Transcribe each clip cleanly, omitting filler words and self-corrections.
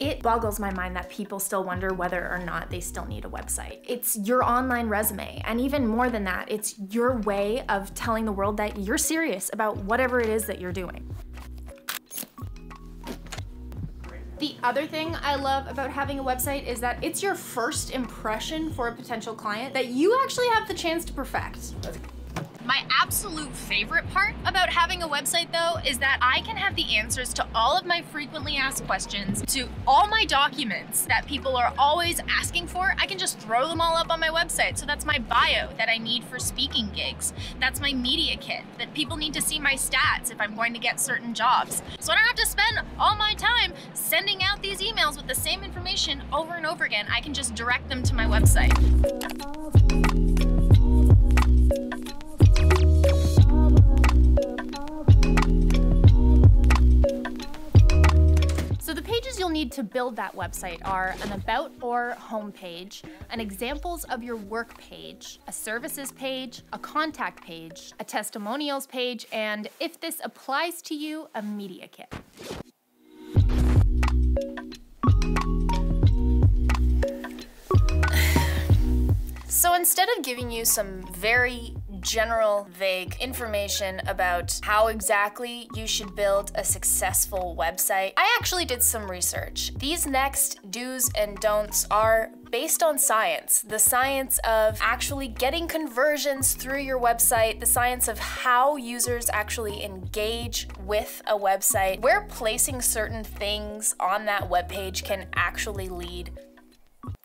It boggles my mind that people still wonder whether or not they still need a website. It's your online resume, and even more than that, it's your way of telling the world that you're serious about whatever it is that you're doing. The other thing I love about having a website is that it's your first impression for a potential client that you actually have the chance to perfect. My absolute favorite part about having a website, though, is that I can have the answers to all of my frequently asked questions, to all my documents that people are always asking for. I can just throw them all up on my website. So that's my bio that I need for speaking gigs. That's my media kit that people need to see my stats if I'm going to get certain jobs. So I don't have to spend all my time sending out these emails with the same information over and over again. I can just direct them to my website. So the pages you'll need to build that website are an about or home page, an examples of your work page, a services page, a contact page, a testimonials page, and if this applies to you, a media kit. So instead of giving you some very general, vague information about how exactly you should build a successful website, I actually did some research. These next do's and don'ts are based on science. The science of actually getting conversions through your website, the science of how users actually engage with a website, where placing certain things on that webpage can actually lead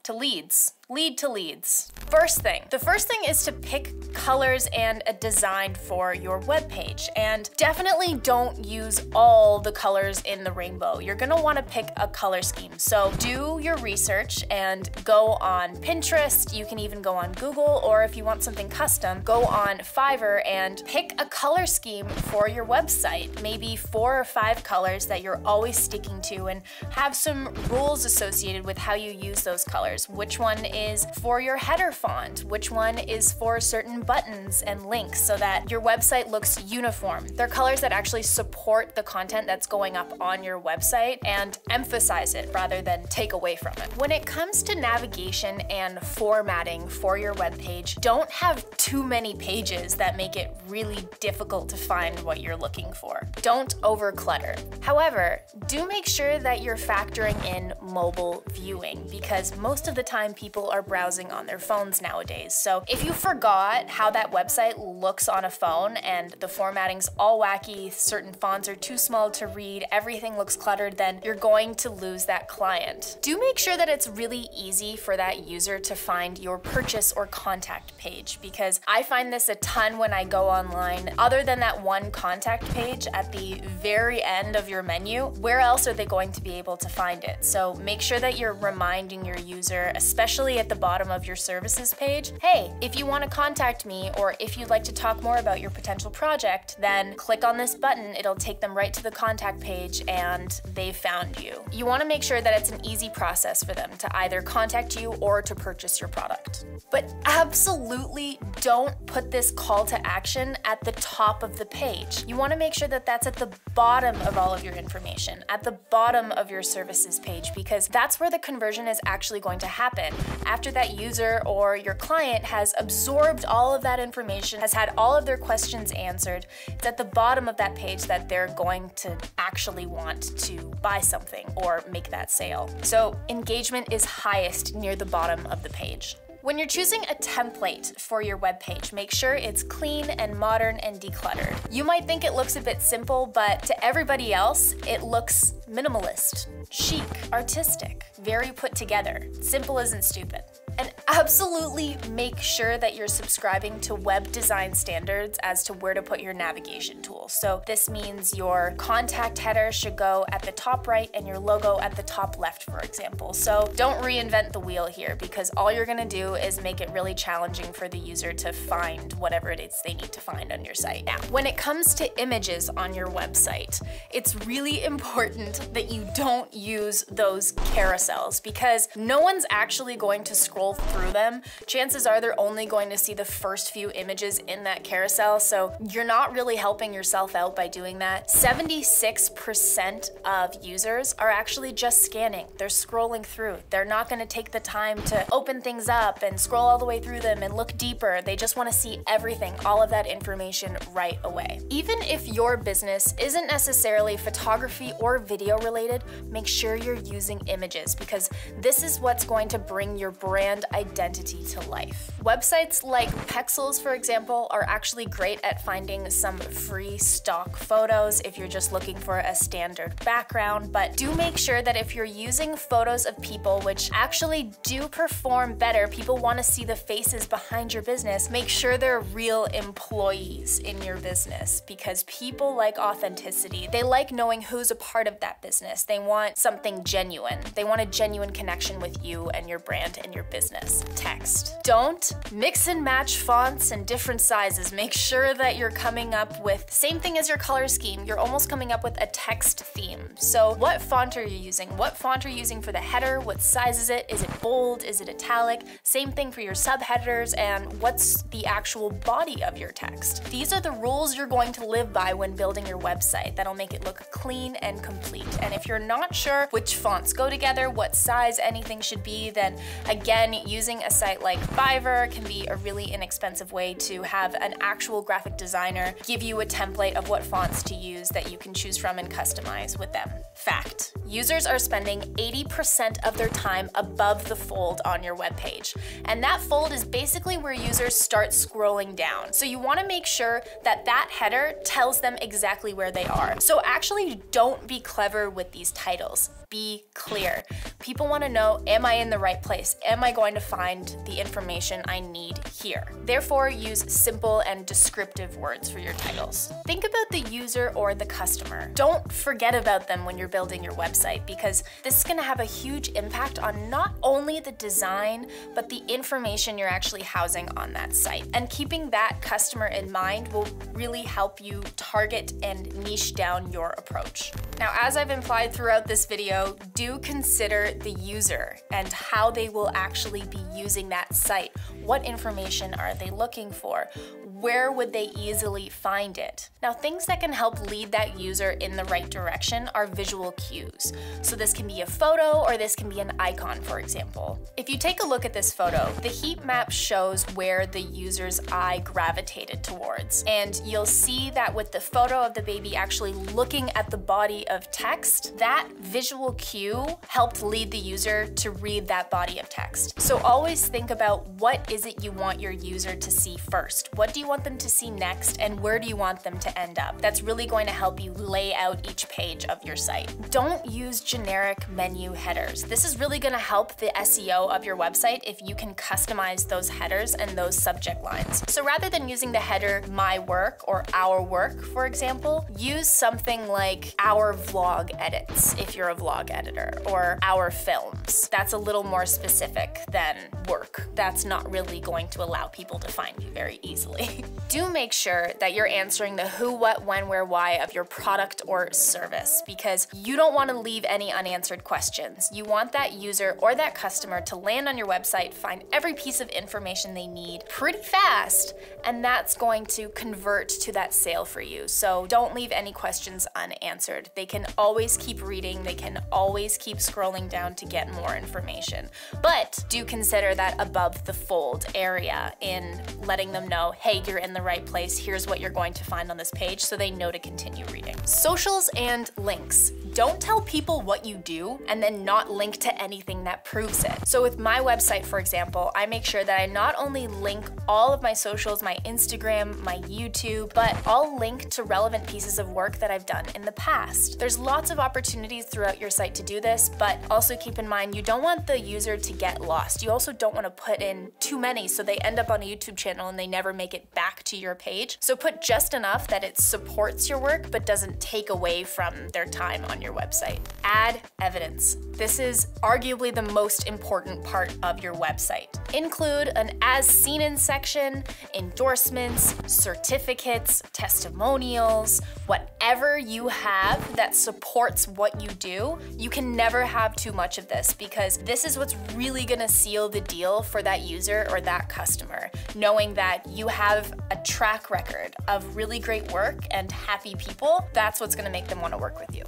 to leads. The first thing is to pick colors and a design for your webpage. And definitely don't use all the colors in the rainbow. You're gonna wanna pick a color scheme. So do your research and go on Pinterest. You can even go on Google, or if you want something custom, go on Fiverr and pick a color scheme for your website. Maybe 4 or 5 colors that you're always sticking to, and have some rules associated with how you use those colors. Which one is for your header font, which one is for certain buttons and links, so that your website looks uniform. They're colors that actually support the content that's going up on your website and emphasize it rather than take away from it. When it comes to navigation and formatting for your webpage, don't have too many pages that make it really difficult to find what you're looking for. Don't overclutter. However, do make sure that you're factoring in mobile viewing, because most of the time people are browsing on their phones nowadays. So if you forgot how that website looks on a phone and the formatting's all wacky, certain fonts are too small to read, everything looks cluttered, then you're going to lose that client. Do make sure that it's really easy for that user to find your purchase or contact page, because I find this a ton when I go online. Other than that one contact page at the very end of your menu, where else are they going to be able to find it? So make sure that you're reminding your user, especially at the bottom of your services page, hey, if you want to contact me, or if you'd like to talk more about your potential project, then click on this button. It'll take them right to the contact page and they've found you. You want to make sure that it's an easy process for them to either contact you or to purchase your product. But absolutely don't put this call to action at the top of the page. You want to make sure that that's at the bottom of all of your information, at the bottom of your services page, because that's where the conversion is actually going to happen. After that user or your client has absorbed all of that information, has had all of their questions answered, it's at the bottom of that page that they're going to actually want to buy something or make that sale. So engagement is highest near the bottom of the page. When you're choosing a template for your webpage, make sure it's clean and modern and decluttered. You might think it looks a bit simple, but to everybody else, it looks minimalist, chic, artistic, very put together. Simple isn't stupid. And absolutely make sure that you're subscribing to web design standards as to where to put your navigation tools. So this means your contact header should go at the top right and your logo at the top left, for example. So don't reinvent the wheel here, because all you're gonna do is make it really challenging for the user to find whatever it is they need to find on your site. Now, when it comes to images on your website, it's really important that you don't use those carousels, because no one's actually going to scroll through through them, chances are they're only going to see the first few images in that carousel, so you're not really helping yourself out by doing that. 76% of users are actually just scanning. They're scrolling through. They're not going to take the time to open things up and scroll all the way through them and look deeper. They just want to see everything, all of that information right away. Even if your business isn't necessarily photography or video related, make sure you're using images, because this is what's going to bring your brand identity to life. Websites like Pexels, for example, are actually great at finding some free stock photos if you're just looking for a standard background, but do make sure that if you're using photos of people, which actually do perform better, people want to see the faces behind your business, make sure they're real employees in your business, because people like authenticity. They like knowing who's a part of that business. They want something genuine. They want a genuine connection with you and your brand and your business. Text. Don't mix and match fonts and different sizes. Make sure that you're coming up with, same thing as your color scheme, you're almost coming up with a text theme. So what font are you using? What font are you using for the header? What size is it? Is it bold? Is it italic? Same thing for your subheaders, and what's the actual body of your text? These are the rules you're going to live by when building your website. That'll make it look clean and complete. And if you're not sure which fonts go together, what size anything should be, then again, using a site like Fiverr can be a really inexpensive way to have an actual graphic designer give you a template of what fonts to use that you can choose from and customize with them. Fact: users are spending 80% of their time above the fold on your webpage. And that fold is basically where users start scrolling down. So you want to make sure that that header tells them exactly where they are. So actually don't be clever with these titles. Be clear. People want to know, am I in the right place? Am I going to find the information I need here? Therefore, use simple and descriptive words for your titles. Think about the user or the customer. Don't forget about them when you're building your website, because this is going to have a huge impact on not only the design, but the information you're actually housing on that site. And keeping that customer in mind will really help you target and niche down your approach. Now, as I've implied throughout this video, do consider the user and how they will actually be using that site. What information are they looking for? Where would they easily find it? Now, things that can help lead that user in the right direction are visual cues. So this can be a photo, or this can be an icon, for example. If you take a look at this photo, the heat map shows where the user's eye gravitated towards. And you'll see that with the photo of the baby actually looking at the body of text, that visual cue helped lead the user to read that body of text. So always think about, what is it you want your user to see first? What do you want them to see next, and where do you want them to end up? That's really going to help you lay out each page of your site. Don't use generic menu headers. This is really going to help the SEO of your website if you can customize those headers and those subject lines. So rather than using the header my work or our work, for example, use something like our vlog edits if you're a vlog editor, or our films. That's a little more specific than work. That's not really going to allow people to find you very easily. Do make sure that you're answering the who, what, when, where, why of your product or service, because you don't want to leave any unanswered questions. You want that user or that customer to land on your website, find every piece of information they need pretty fast, and that's going to convert to that sale for you. So don't leave any questions unanswered. They can always keep reading, they can always keep scrolling down to get more information. But do consider that above the fold area in letting them know, hey, you're in the right place, here's what you're going to find on this page, so they know to continue reading. Socials and links. Don't tell people what you do and then not link to anything that proves it. So with my website, for example, I make sure that I not only link all of my socials, my Instagram, my YouTube, but I'll link to relevant pieces of work that I've done in the past. There's lots of opportunities throughout your site to do this, but also keep in mind, you don't want the user to get lost. You also don't want to put in too many so they end up on a YouTube channel and they never make it back to your page. So put just enough that it supports your work but doesn't take away from their time on your website. Add evidence. This is arguably the most important part of your website. Include an as seen in section, endorsements, certificates, testimonials, whatever you have that supports what you do. You can never have too much of this because this is what's really gonna seal the deal for that user or that customer, knowing that you have a track record of really great work and happy people. That's what's gonna make them wanna work with you.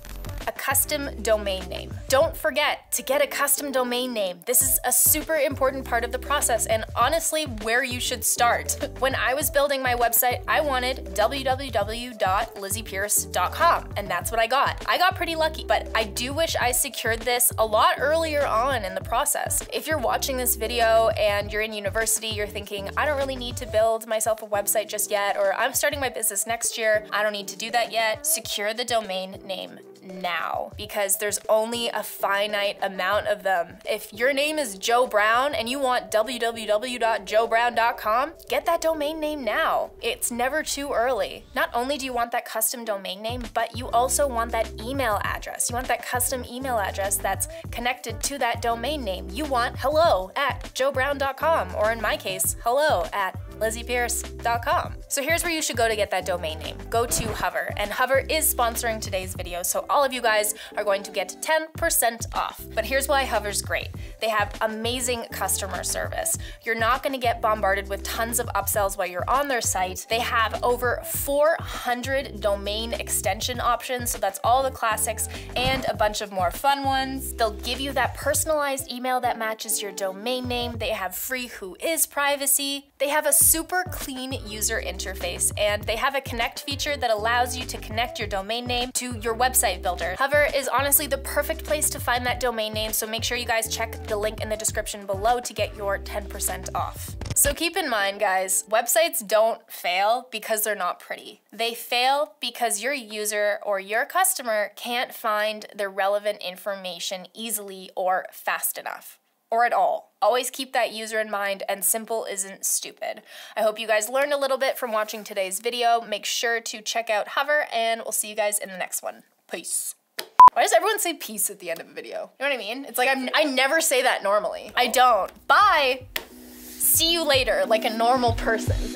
A custom domain name. Don't forget to get a custom domain name. This is a super important part of the process and honestly where you should start. When I was building my website, I wanted www.lizziepierce.com and that's what I got. I got pretty lucky, but I do wish I secured this a lot earlier on in the process. If you're watching this video and you're in university, you're thinking, I don't really need to build myself a website just yet, or I'm starting my business next year, I don't need to do that yet. Secure the domain name now because there's only a finite amount of them. If your name is Joe Brown and you want www.joebrown.com, get that domain name now. It's never too early. Not only do you want that custom domain name, but you also want that email address. You want that custom email address that's connected to that domain name. You want hello@joebrown.com, or in my case, hello@lizziepierce.com. So here's where you should go to get that domain name. Go to Hover, and Hover is sponsoring today's video, so all of you guys are going to get 10% off. But here's why Hover's great. They have amazing customer service. You're not gonna get bombarded with tons of upsells while you're on their site. They have over 400 domain extension options, so that's all the classics and a bunch of more fun ones. They'll give you that personalized email that matches your domain name. They have free Whois privacy. They have a super clean user interface, and they have a connect feature that allows you to connect your domain name to your website builder. Hover is honestly the perfect place to find that domain name, so make sure you guys check the link in the description below to get your 10% off. So keep in mind, guys, websites don't fail because they're not pretty. They fail because your user or your customer can't find the relevant information easily or fast enough. Or at all. Always keep that user in mind, and simple isn't stupid. I hope you guys learned a little bit from watching today's video. Make sure to check out Hover, and we'll see you guys in the next one. Peace. Why does everyone say peace at the end of a video? You know what I mean? It's like I never say that normally. I don't. Bye! See you later, like a normal person.